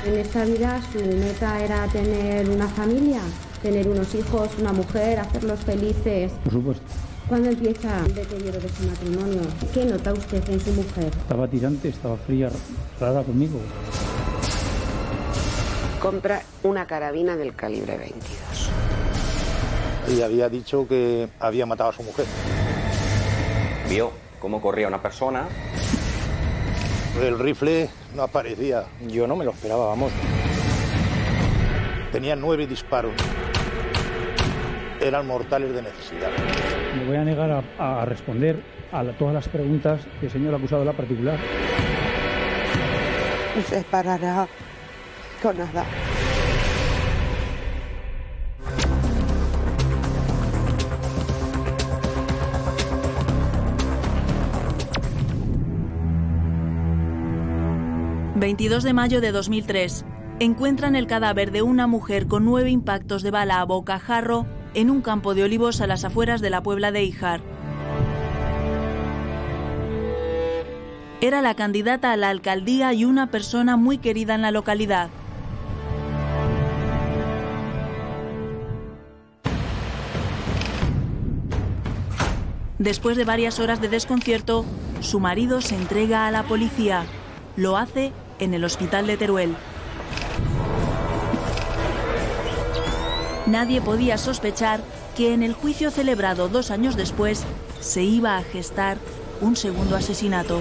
En esta vida su meta era tener una familia, tener unos hijos, una mujer, hacerlos felices. Por supuesto. ¿Cuándo empieza el deterioro de su matrimonio? ¿Qué nota usted en su mujer? Estaba tirante, estaba fría, rara conmigo. Compra una carabina del calibre 22. Y había dicho que había matado a su mujer. Vio cómo corría una persona. El rifle no aparecía. Yo no me lo esperaba, vamos. Tenía 9 disparos. Eran mortales de necesidad. Me voy a negar a responder a todas las preguntas que el señor acusado de la particular. No se parará con nada. ...22 de mayo de 2003... encuentran el cadáver de una mujer con 9 impactos de bala a bocajarro... en un campo de olivos a las afueras de la Puebla de Híjar. Era la candidata a la alcaldía y una persona muy querida en la localidad. Después de varias horas de desconcierto, su marido se entrega a la policía. Lo hace en el hospital de Teruel. Nadie podía sospechar que en el juicio celebrado 2 años después se iba a gestar un segundo asesinato.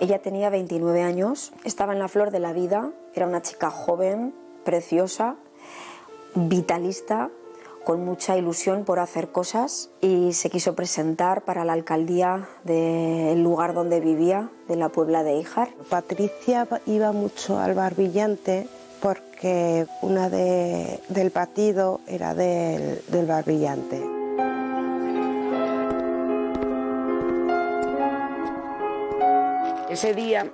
Ella tenía 29 años, estaba en la flor de la vida, era una chica joven, preciosa, vitalista, con mucha ilusión por hacer cosas, y se quiso presentar para la alcaldía del lugar donde vivía, de la Puebla de Híjar. Patricia iba mucho al bar Brillante porque una del partido era del bar Brillante. Ese día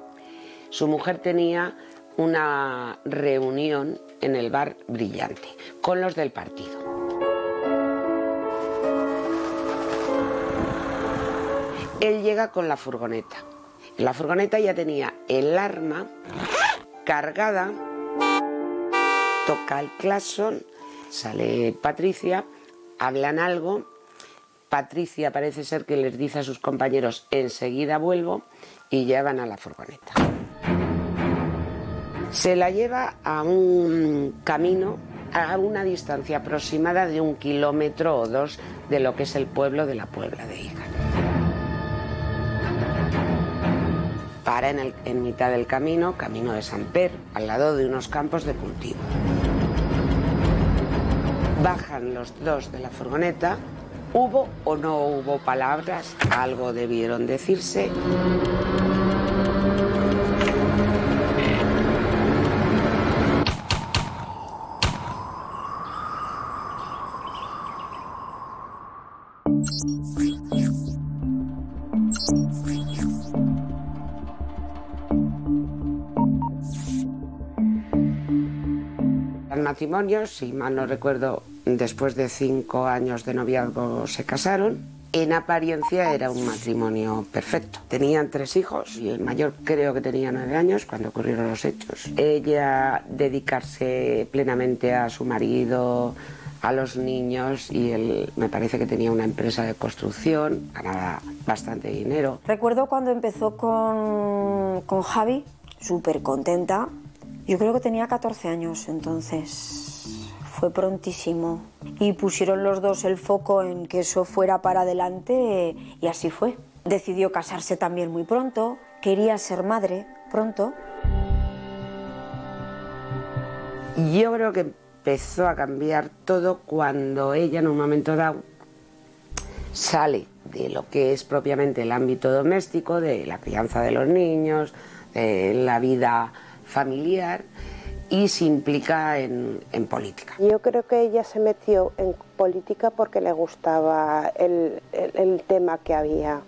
su mujer tenía una reunión en el bar Brillante con los del partido. Él llega con la furgoneta. En la furgoneta ya tenía el arma cargada, toca el claxon, sale Patricia, hablan algo. Patricia parece ser que les dice a sus compañeros enseguida vuelvo, y llevan a la furgoneta. Se la lleva a un camino a una distancia aproximada de 1 kilómetro o 2 de lo que es el pueblo de la Puebla de Híjar. Para en mitad del camino de Sant Per, al lado de unos campos de cultivo. Bajan los dos de la furgoneta. ¿Hubo o no hubo palabras? Algo debieron decirse. El matrimonio, si mal no recuerdo, después de 5 años de noviazgo se casaron. En apariencia era un matrimonio perfecto. Tenían 3 hijos y el mayor creo que tenía 9 años cuando ocurrieron los hechos. Ella dedicarse plenamente a su marido, a los niños, y él me parece que tenía una empresa de construcción, ganaba bastante dinero. Recuerdo cuando empezó con Javi, súper contenta. Yo creo que tenía 14 años entonces. Fue prontísimo y pusieron los dos el foco en que eso fuera para adelante, y así fue. Decidió casarse también muy pronto, quería ser madre pronto. Yo creo que empezó a cambiar todo cuando ella en un momento dado sale de lo que es propiamente el ámbito doméstico, de la crianza de los niños, de la vida familiar, y se implica en política. Yo creo que ella se metió en política porque le gustaba el tema que había,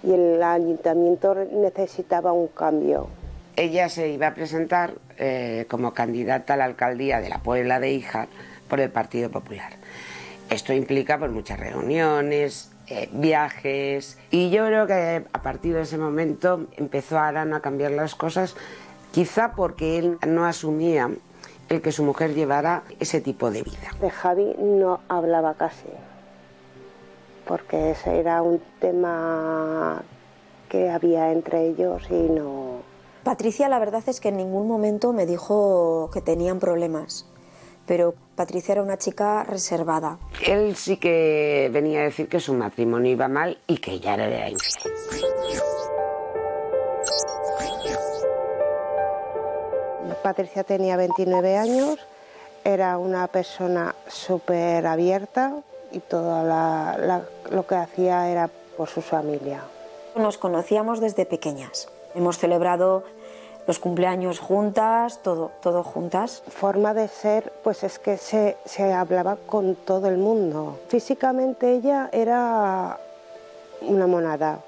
y el ayuntamiento necesitaba un cambio. Ella se iba a presentar como candidata a la alcaldía de la Puebla de Híjar por el Partido Popular. Esto implica pues, muchas reuniones, viajes, y yo creo que a partir de ese momento empezó Arana a cambiar las cosas, quizá porque él no asumía el que su mujer llevara ese tipo de vida. De Javi no hablaba casi, porque ese era un tema que había entre ellos y no... Patricia, la verdad es que en ningún momento me dijo que tenían problemas, pero Patricia era una chica reservada. Él sí que venía a decir que su matrimonio iba mal y que ella era infiel. Patricia tenía 29 años, era una persona súper abierta y todo lo que hacía era por su familia. Nos conocíamos desde pequeñas. Hemos celebrado los cumpleaños juntas, todo juntas. Forma de ser, pues es que se hablaba con todo el mundo. Físicamente ella era una monada,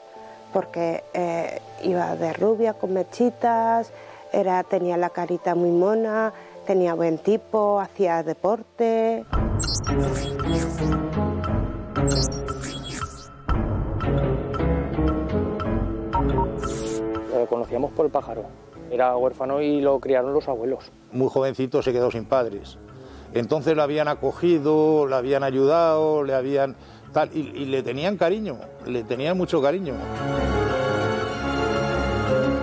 porque iba de rubia, con mechitas, tenía la carita muy mona, tenía buen tipo, hacía deporte. Lo conocíamos por el pájaro. Era huérfano y lo criaron los abuelos. Muy jovencito se quedó sin padres. Entonces lo habían acogido, le habían ayudado, le habían... tal, y le tenían cariño, le tenían mucho cariño.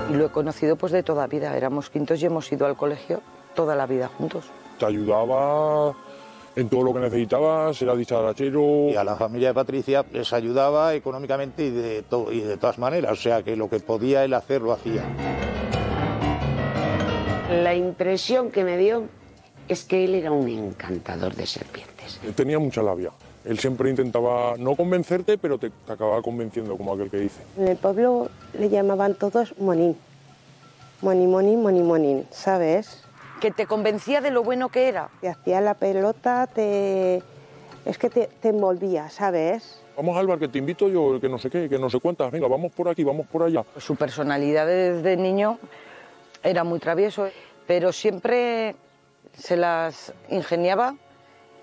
Y lo he conocido pues de toda vida. Éramos quintos y hemos ido al colegio toda la vida juntos. Te ayudaba en todo lo que necesitabas, era dicharachero. Y a la familia de Patricia les ayudaba económicamente y de todas maneras. O sea que lo que podía él hacer lo hacía. La impresión que me dio es que él era un encantador de serpientes. Tenía mucha labia. Él siempre intentaba no convencerte, pero te acababa convenciendo, como aquel que dice. En el pueblo le llamaban todos Monín. Monín, ¿sabes? Que te convencía de lo bueno que era. Te hacía la pelota, es que te envolvía, ¿sabes? Vamos al bar, que te invito yo, que no sé qué, que no sé cuántas. Venga, vamos por aquí, vamos por allá. Su personalidad desde niño era muy travieso, pero siempre se las ingeniaba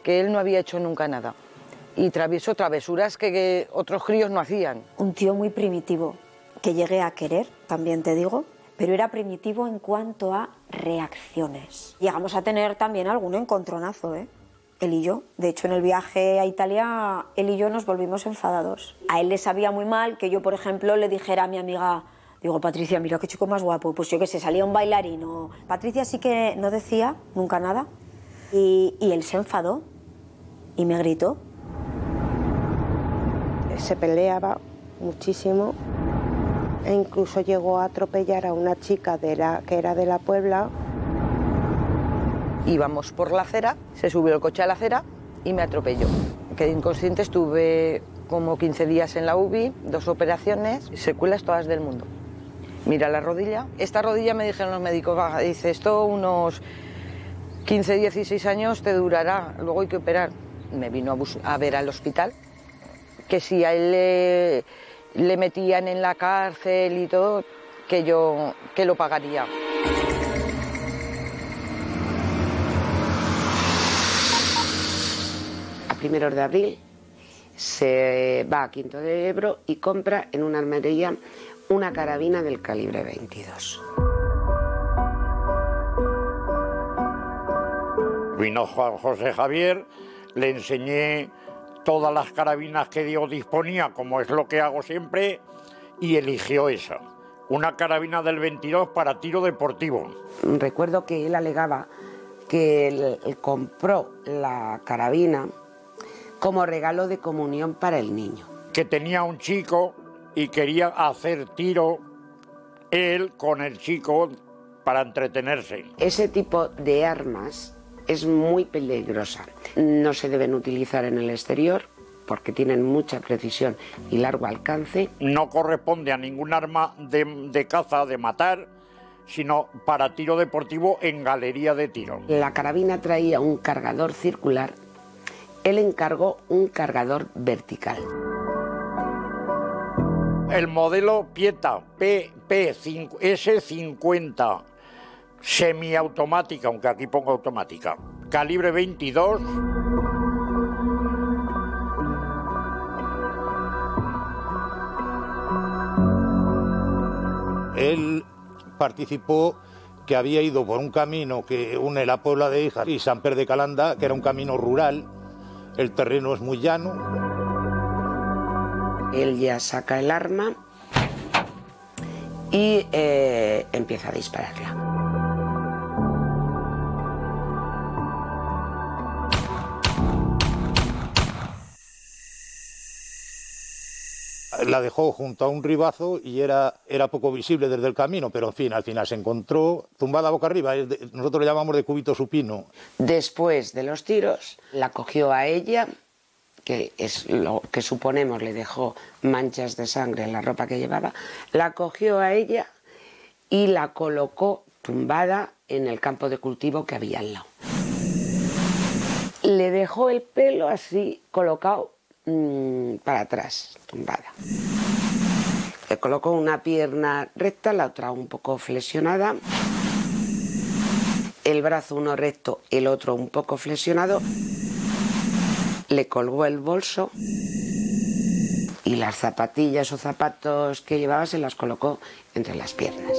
que él no había hecho nunca nada. Y travesuras que otros críos no hacían. Un tío muy primitivo, que llegué a querer, también te digo, pero era primitivo en cuanto a reacciones. Llegamos a tener también algún encontronazo, él y yo. De hecho, en el viaje a Italia, él y yo nos volvimos enfadados. A él le sabía muy mal que yo, por ejemplo, le dijera a mi amiga, digo, Patricia, mira qué chico más guapo, pues yo qué sé, salía un bailarín. Patricia sí que no decía nunca nada y él se enfadó y me gritó. Se peleaba muchísimo e incluso llegó a atropellar a una chica que era de la Puebla. Íbamos por la acera, se subió el coche a la acera y me atropelló. Quedé inconsciente, estuve como 15 días en la UBI, 2 operaciones, secuelas todas del mundo. Mira la rodilla. Esta rodilla, me dijeron los médicos, dice, esto unos 15, 16 años te durará, luego hay que operar. Me vino a ver al hospital, que si a él le metían en la cárcel y todo, que lo pagaría. A 1 de abril se va a Quinto de Ebro y compra en una armería una carabina del calibre 22. Vino Juan José Javier, le enseñé todas las carabinas que yo disponía, como es lo que hago siempre, y eligió esa, una carabina del 22 para tiro deportivo. Recuerdo que él alegaba que él compró la carabina como regalo de comunión para el niño. Que tenía un chico y quería hacer tiro él con el chico para entretenerse. Ese tipo de armas es muy peligrosa. No se deben utilizar en el exterior porque tienen mucha precisión y largo alcance. No corresponde a ningún arma de caza, de matar, sino para tiro deportivo en galería de tiro. La carabina traía un cargador circular. Él encargó un cargador vertical. El modelo Pieta S50 semiautomática, aunque aquí pongo automática, calibre 22. Él participó que había ido por un camino que une la Puebla de Hijas y Sant Pere de Calanda, que era un camino rural, el terreno es muy llano. Él ya saca el arma y empieza a dispararla. La dejó junto a un ribazo y era poco visible desde el camino, pero en fin, al final se encontró tumbada boca arriba, nosotros le llamamos de cúbito supino. Después de los tiros, la cogió a ella, que es lo que suponemos le dejó manchas de sangre en la ropa que llevaba, la cogió a ella y la colocó tumbada en el campo de cultivo que había al lado. Le dejó el pelo así colocado para atrás, tumbada. Le colocó una pierna recta, la otra un poco flexionada, el brazo uno recto, el otro un poco flexionado, le colgó el bolso y las zapatillas o zapatos que llevaba se las colocó entre las piernas.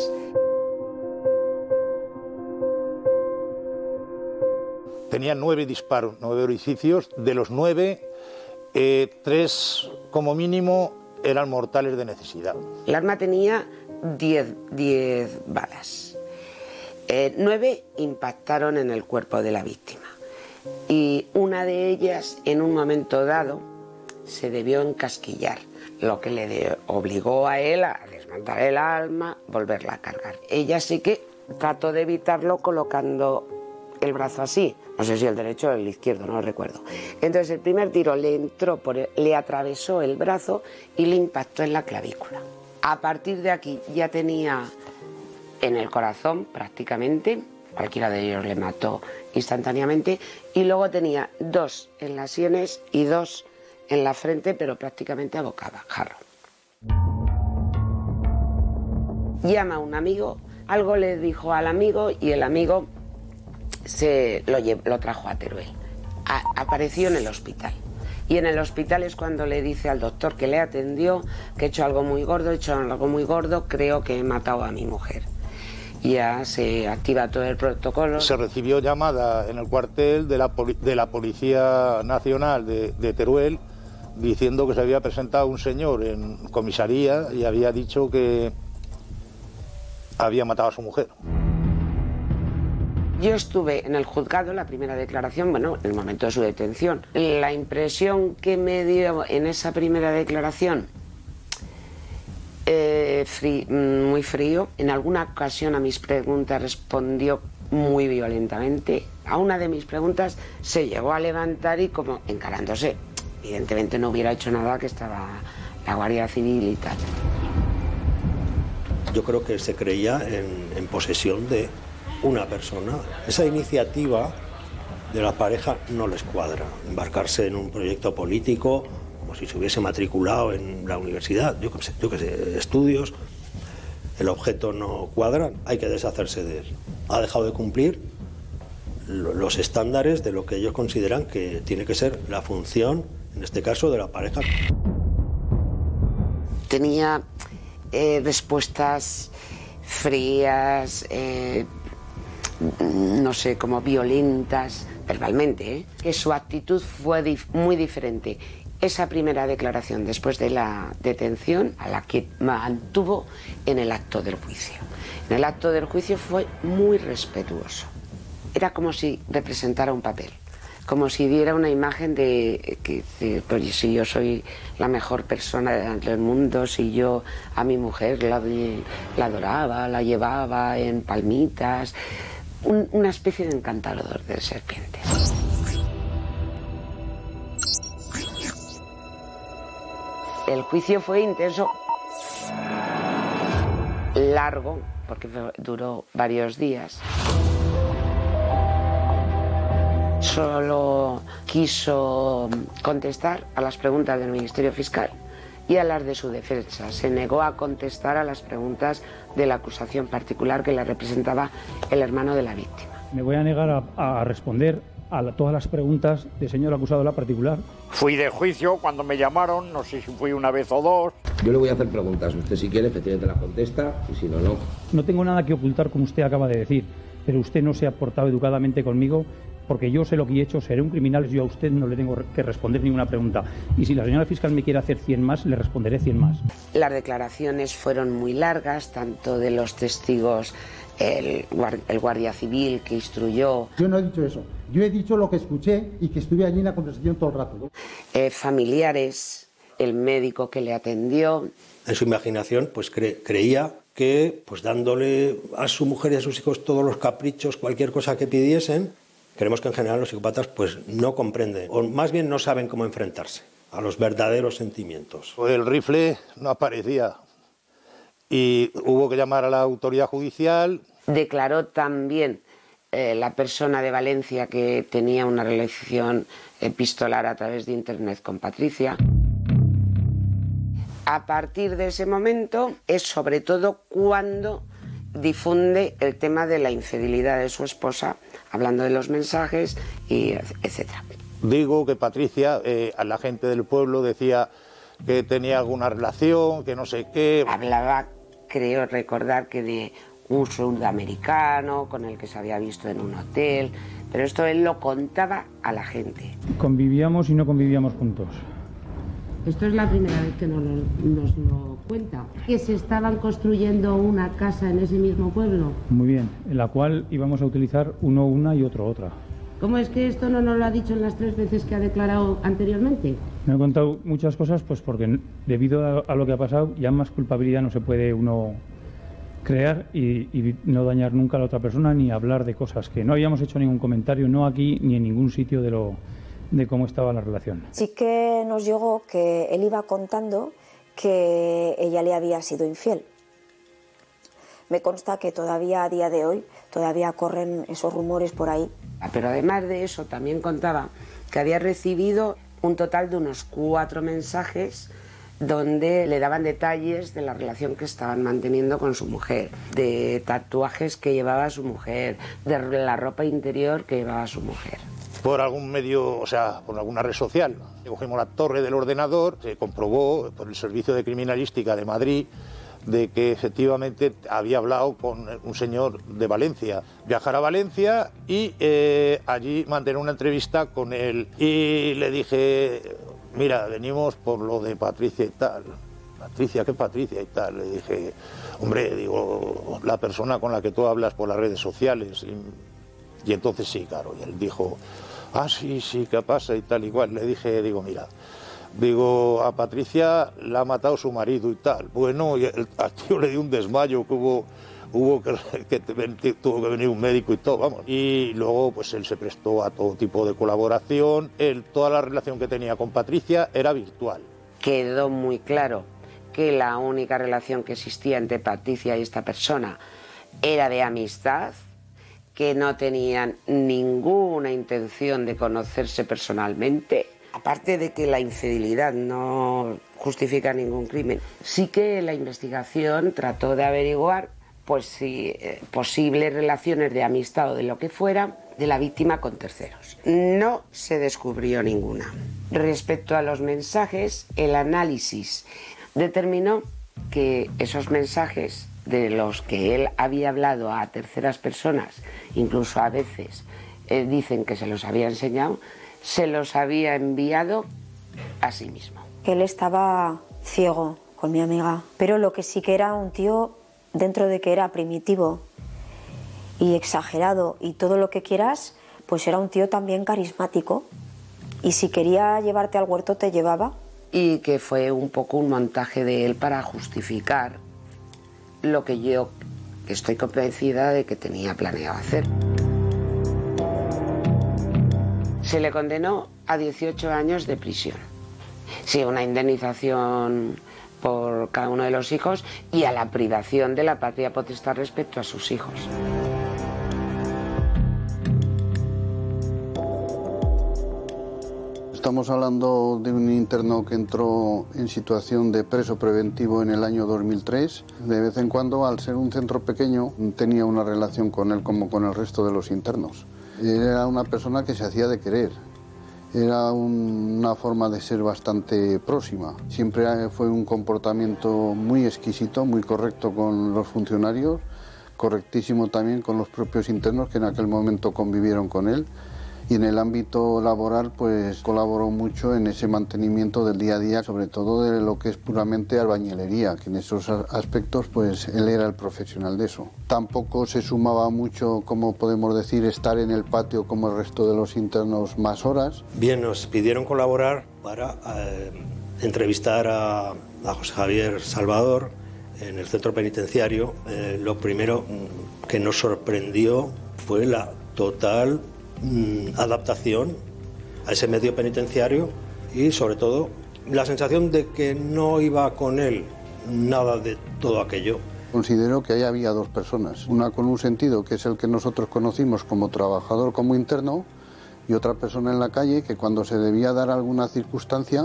Tenía 9 disparos, 9 orificios, de los 9... 3 como mínimo eran mortales de necesidad. El arma tenía 10 balas. 9 impactaron en el cuerpo de la víctima y una de ellas en un momento dado se debió encasquillar, lo que le obligó a él a desmontar el arma, volverla a cargar. Ella sí que trató de evitarlo colocando el brazo así, no sé si el derecho o el izquierdo, no lo recuerdo. Entonces el primer tiro le entró, le atravesó el brazo y le impactó en la clavícula. A partir de aquí ya tenía en el corazón prácticamente, cualquiera de ellos le mató instantáneamente, y luego tenía 2 en las sienes y 2 en la frente, pero prácticamente a bocajarro. Llama a un amigo, algo le dijo al amigo y el amigo lo trajo a Teruel. Apareció en el hospital. Y en el hospital es cuando le dice al doctor que le atendió que he hecho algo muy gordo, creo que he matado a mi mujer. Ya se activa todo el protocolo. Se recibió llamada en el cuartel de la Policía Nacional de Teruel diciendo que se había presentado un señor en comisaría y había dicho que había matado a su mujer. Yo estuve en el juzgado, la primera declaración, bueno, en el momento de su detención. La impresión que me dio en esa primera declaración, muy frío. En alguna ocasión a mis preguntas respondió muy violentamente. A una de mis preguntas se llegó a levantar y como encarándose. Evidentemente no hubiera hecho nada, que estaba la Guardia Civil y tal. Yo creo que se creía en posesión de una persona. Esa iniciativa de la pareja no les cuadra. Embarcarse en un proyecto político como si se hubiese matriculado en la universidad, yo qué sé, estudios, el objeto no cuadra, hay que deshacerse de él. Ha dejado de cumplir los estándares de lo que ellos consideran que tiene que ser la función, en este caso, de la pareja. Tenía respuestas frías, no sé, como violentas verbalmente, que su actitud fue muy diferente. Esa primera declaración después de la detención a la que mantuvo en el acto del juicio. En el acto del juicio fue muy respetuoso. Era como si representara un papel, como si diera una imagen de que pues, si yo soy la mejor persona del mundo, si yo a mi mujer la adoraba, la llevaba en palmitas, una especie de encantador de serpientes. El juicio fue intenso, largo, porque duró varios días. Solo quiso contestar a las preguntas del Ministerio Fiscal y a las de su defensa. Se negó a contestar a las preguntas de la acusación particular que la representaba el hermano de la víctima. Me voy a negar a responder a todas las preguntas del señor acusado de la particular. Fui de juicio cuando me llamaron, no sé si fui una vez o dos. Yo le voy a hacer preguntas, usted si quiere efectivamente las contesta y si no, no. No tengo nada que ocultar como usted acaba de decir, pero usted no se ha portado educadamente conmigo porque yo sé lo que he hecho, seré un criminal, yo a usted no le tengo que responder ninguna pregunta. Y si la señora fiscal me quiere hacer 100 más, le responderé 100 más. Las declaraciones fueron muy largas, tanto de los testigos, el guardia civil que instruyó. Yo no he dicho eso, yo he dicho lo que escuché y que estuve allí en la conversación todo el rato, ¿no? Familiares, el médico que le atendió. En su imaginación, pues creía que, pues dándole a su mujer y a sus hijos todos los caprichos, cualquier cosa que pidiesen, creemos que en general los psicópatas pues no comprenden, o más bien no saben cómo enfrentarse a los verdaderos sentimientos. El rifle no aparecía y hubo que llamar a la autoridad judicial. Declaró también la persona de Valencia que tenía una relación epistolar a través de internet con Patricia. A partir de ese momento es sobre todo cuando difunde el tema de la infidelidad de su esposa, hablando de los mensajes, y etcétera. Digo que Patricia, a la gente del pueblo decía que tenía alguna relación, que no sé qué. Hablaba, creo recordar, que de un sudamericano con el que se había visto en un hotel, pero esto él lo contaba a la gente. Convivíamos y no convivíamos juntos. Esto es la primera vez que nos lo cuenta. Que se estaban construyendo una casa en ese mismo pueblo. Muy bien, en la cual íbamos a utilizar uno una y otro otra. ¿Cómo es que esto no nos lo ha dicho en las 3 veces que ha declarado anteriormente? Me he contado muchas cosas pues porque debido a lo que ha pasado ya más culpabilidad no se puede uno crear y no dañar nunca a la otra persona ni hablar de cosas que no habíamos hecho ningún comentario, no aquí ni en ningún sitio de cómo estaba la relación. Sí que nos llegó que él iba contando que ella le había sido infiel. Me consta que todavía a día de hoy todavía corren esos rumores por ahí. Pero además de eso también contaba que había recibido un total de unos 4 mensajes donde le daban detalles de la relación que estaban manteniendo con su mujer, de tatuajes que llevaba su mujer, de la ropa interior que llevaba su mujer. Por algún medio, o sea, por alguna red social. Cogimos la torre del ordenador, se comprobó por el Servicio de Criminalística de Madrid de que efectivamente había hablado con un señor de Valencia. Viajar a Valencia y allí mantener una entrevista con él. Y le dije, mira, venimos por lo de Patricia y tal. Patricia, ¿qué Patricia y tal? Le dije, hombre, digo, la persona con la que tú hablas por las redes sociales. Y entonces sí, claro, y él dijo, sí, ¿qué pasa? Y tal, igual. Le dije, digo, mira, digo, a Patricia la ha matado su marido y tal. Bueno, y al tío le dio un desmayo que tuvo que venir un médico y todo, vamos. Y luego, pues él se prestó a todo tipo de colaboración. Toda la relación que tenía con Patricia era virtual. Quedó muy claro que la única relación que existía entre Patricia y esta persona era de amistad, que no tenían ninguna intención de conocerse personalmente. Aparte de que la infidelidad no justifica ningún crimen, sí que la investigación trató de averiguar pues si posibles relaciones de amistad o de lo que fuera de la víctima con terceros. No se descubrió ninguna. Respecto a los mensajes, el análisis determinó que esos mensajes de los que él había hablado a terceras personas, incluso a veces dicen que se los había enseñado, se los había enviado a sí mismo. Él estaba ciego con mi amiga, pero lo que sí que era un tío, dentro de que era primitivo y exagerado y todo lo que quieras, pues era un tío también carismático. Y si quería llevarte al huerto, te llevaba. Y que fue un poco un montaje de él para justificar lo que yo estoy convencida de que tenía planeado hacer. Se le condenó a 18 años de prisión. Sí, una indemnización por cada uno de los hijos y a la privación de la patria potestad respecto a sus hijos. Estamos hablando de un interno que entró en situación de preso preventivo en el año 2003. De vez en cuando, al ser un centro pequeño, tenía una relación con él como con el resto de los internos. Era una persona que se hacía de querer. Era una forma de ser bastante próxima. Siempre fue un comportamiento muy exquisito, muy correcto con los funcionarios, correctísimo también con los propios internos que en aquel momento convivieron con él. Y en el ámbito laboral pues colaboró mucho en ese mantenimiento del día a día, sobre todo de lo que es puramente albañilería, que en esos aspectos pues él era el profesional de eso. Tampoco se sumaba mucho, como podemos decir, estar en el patio como el resto de los internos más horas. Bien, nos pidieron colaborar para entrevistar a José Javier Salvador en el centro penitenciario. Lo primero que nos sorprendió fue la total adaptación a ese medio penitenciario y sobre todo la sensación de que no iba con él nada de todo aquello. Considero que ahí había dos personas, una con un sentido que es el que nosotros conocimos como trabajador, como interno, y otra persona en la calle que cuando se debía dar alguna circunstancia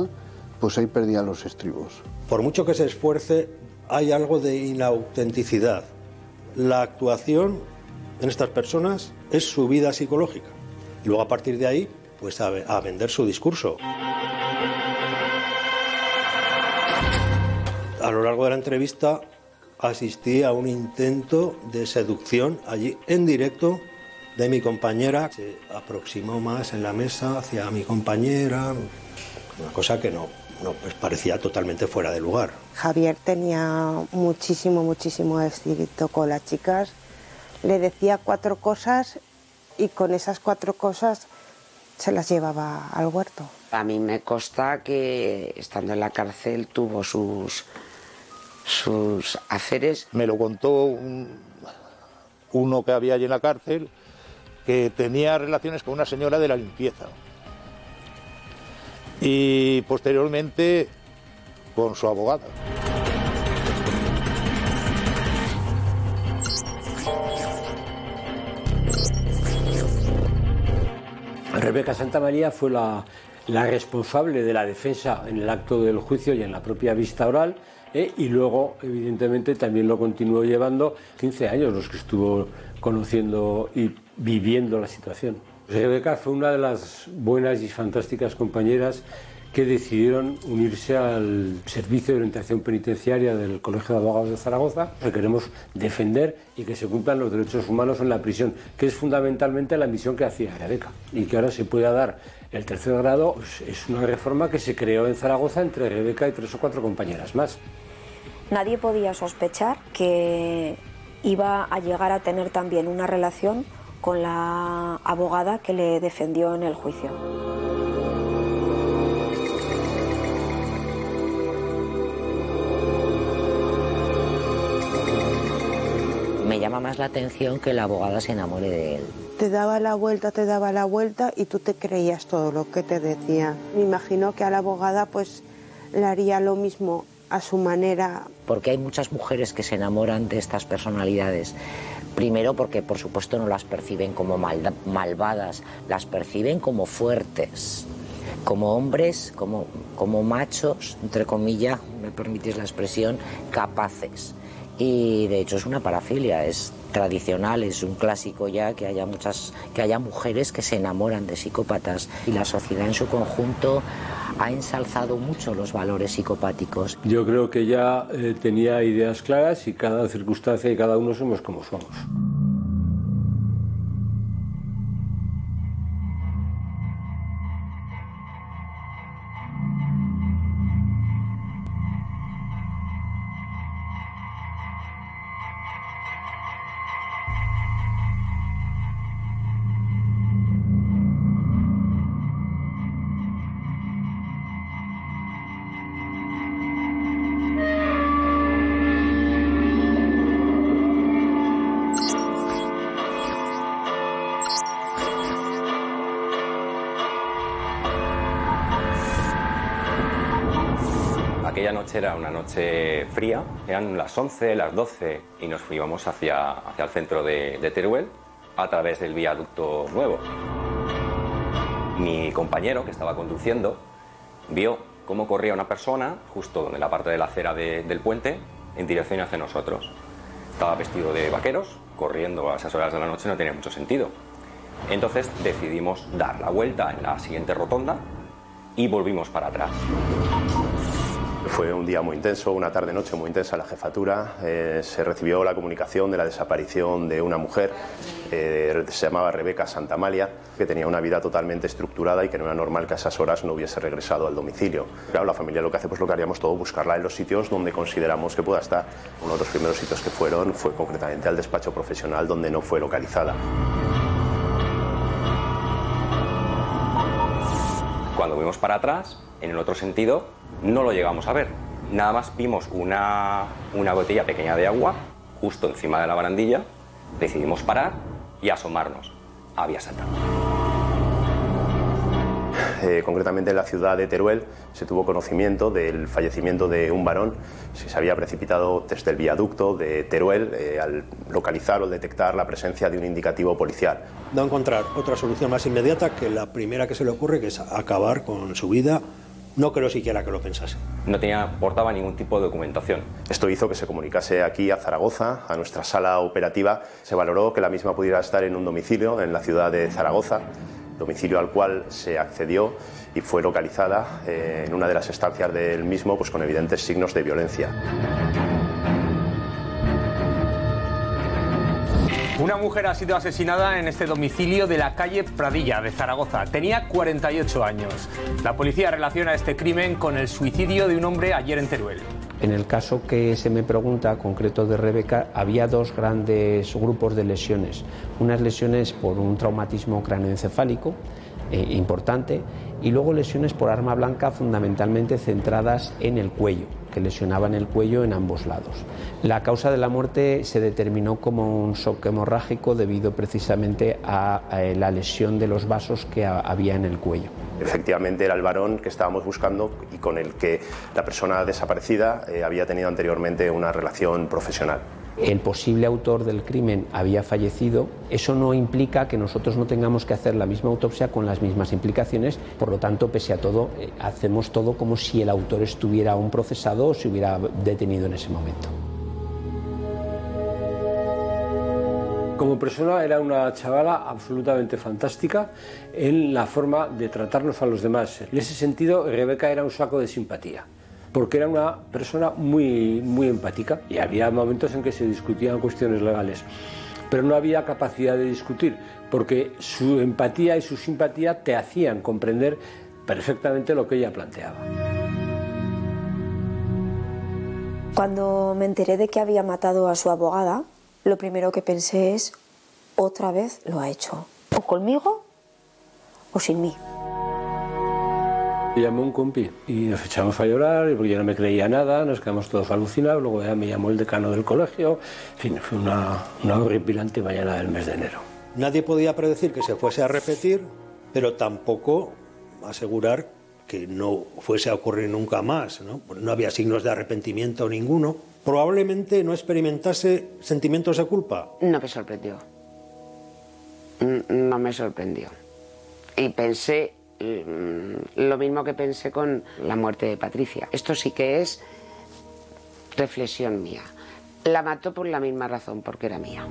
pues ahí perdía los estribos. Por mucho que se esfuerce hay algo de inautenticidad. La actuación en estas personas es su vida psicológica. Y luego a partir de ahí, pues a vender su discurso. A lo largo de la entrevista asistí a un intento de seducción allí en directo de mi compañera. Se aproximó más en la mesa hacia mi compañera, una cosa que no pues parecía totalmente fuera de lugar. Javier tenía muchísimo éxito con las chicas. Le decía 4 cosas y con esas 4 cosas se las llevaba al huerto. A mí me consta que estando en la cárcel tuvo sus aferes. Me lo contó uno que había allí en la cárcel, que tenía relaciones con una señora de la limpieza. Y posteriormente con su abogada. Rebeca Santamaría fue la responsable de la defensa en el acto del juicio y en la propia vista oral, y luego, evidentemente, también lo continuó llevando 15 años los que estuvo conociendo y viviendo la situación. Rebeca fue una de las buenas y fantásticas compañeras que decidieron unirse al Servicio de Orientación Penitenciaria del Colegio de Abogados de Zaragoza, que queremos defender y que se cumplan los derechos humanos en la prisión, que es fundamentalmente la misión que hacía Rebeca, y que ahora se pueda dar el 3er grado. Pues es una reforma que se creó en Zaragoza entre Rebeca y 3 o 4 compañeras más. Nadie podía sospechar que iba a llegar a tener también una relación con la abogada que le defendió en el juicio. Me llama más la atención que la abogada se enamore de él. Te daba la vuelta y tú te creías todo lo que te decía. Me imagino que a la abogada pues le haría lo mismo a su manera. Porque hay muchas mujeres que se enamoran de estas personalidades. Primero porque por supuesto no las perciben como malvadas, las perciben como fuertes, como hombres, como machos, entre comillas, me permitís la expresión, capaces. Y de hecho es una parafilia, es tradicional, es un clásico ya que haya mujeres que se enamoran de psicópatas, y la sociedad en su conjunto ha ensalzado mucho los valores psicopáticos. Yo creo que ella tenía ideas claras y cada circunstancia y cada uno somos como somos. Aquella noche era una noche fría, eran las 11, las 12 y nos íbamos hacia el centro de Teruel a través del viaducto nuevo. Mi compañero, que estaba conduciendo, vio cómo corría una persona justo en la parte de la acera del puente en dirección hacia nosotros. Estaba vestido de vaqueros, corriendo a esas horas de la noche no tenía mucho sentido. Entonces decidimos dar la vuelta en la siguiente rotonda y volvimos para atrás. Fue un día muy intenso, una tarde-noche muy intensa en la jefatura. Se recibió la comunicación de la desaparición de una mujer, se llamaba Rebeca Santamalia, que tenía una vida totalmente estructurada y que no era normal que a esas horas no hubiese regresado al domicilio. Claro, la familia lo que hace, pues lo que haríamos todo, buscarla en los sitios donde consideramos que pueda estar. Uno de los primeros sitios que fueron fue concretamente al despacho profesional, donde no fue localizada. Cuando vimos para atrás, en el otro sentido, no lo llegamos a ver. Nada más vimos una botella pequeña de agua justo encima de la barandilla. Decidimos parar y asomarnos. Había saltado. Concretamente en la ciudad de Teruel se tuvo conocimiento del fallecimiento de un varón. Se había precipitado desde el viaducto de Teruel al localizar o detectar la presencia de un indicativo policial. No encontrar otra solución más inmediata que la primera que se le ocurre, que es acabar con su vida. No creo siquiera que lo pensase. No portaba ningún tipo de documentación. Esto hizo que se comunicase aquí a Zaragoza, a nuestra sala operativa. Se valoró que la misma pudiera estar en un domicilio en la ciudad de Zaragoza, domicilio al cual se accedió y fue localizada en una de las estancias del mismo, pues con evidentes signos de violencia. Una mujer ha sido asesinada en este domicilio de la calle Pradilla de Zaragoza. Tenía 48 años. La policía relaciona este crimen con el suicidio de un hombre ayer en Teruel. En el caso que se me pregunta, concreto de Rebeca, había dos grandes grupos de lesiones. Unas lesiones por un traumatismo cráneoencefálico importante y luego lesiones por arma blanca fundamentalmente centradas en el cuello, que lesionaban el cuello en ambos lados. La causa de la muerte se determinó como un shock hemorrágico debido precisamente a la lesión de los vasos que había en el cuello. Efectivamente era el varón que estábamos buscando y con el que la persona desaparecida había tenido anteriormente una relación profesional. El posible autor del crimen había fallecido. Eso no implica que nosotros no tengamos que hacer la misma autopsia con las mismas implicaciones. Por lo tanto, pese a todo, hacemos todo como si el autor estuviera aún procesado o se hubiera detenido en ese momento. Como persona era una chavala absolutamente fantástica en la forma de tratarnos a los demás. En ese sentido, Rebeca era un saco de simpatía, porque era una persona muy empática y había momentos en que se discutían cuestiones legales, pero no había capacidad de discutir, porque su empatía y su simpatía te hacían comprender perfectamente lo que ella planteaba. Cuando me enteré de que había matado a su abogada, lo primero que pensé es, otra vez lo ha hecho, o conmigo o sin mí. Llamó un compi y nos echamos a llorar porque yo no me creía nada, nos quedamos todos alucinados, luego ya me llamó el decano del colegio, en fin, fue una horripilante mañana del mes de enero. Nadie podía predecir que se fuese a repetir, pero tampoco asegurar que no fuese a ocurrir nunca más, ¿no? No había signos de arrepentimiento ninguno. Probablemente no experimentase sentimientos de culpa. No me sorprendió. No me sorprendió. Y pensé lo mismo que pensé con la muerte de Patricia. Esto sí que es reflexión mía. La mató por la misma razón, porque era mía.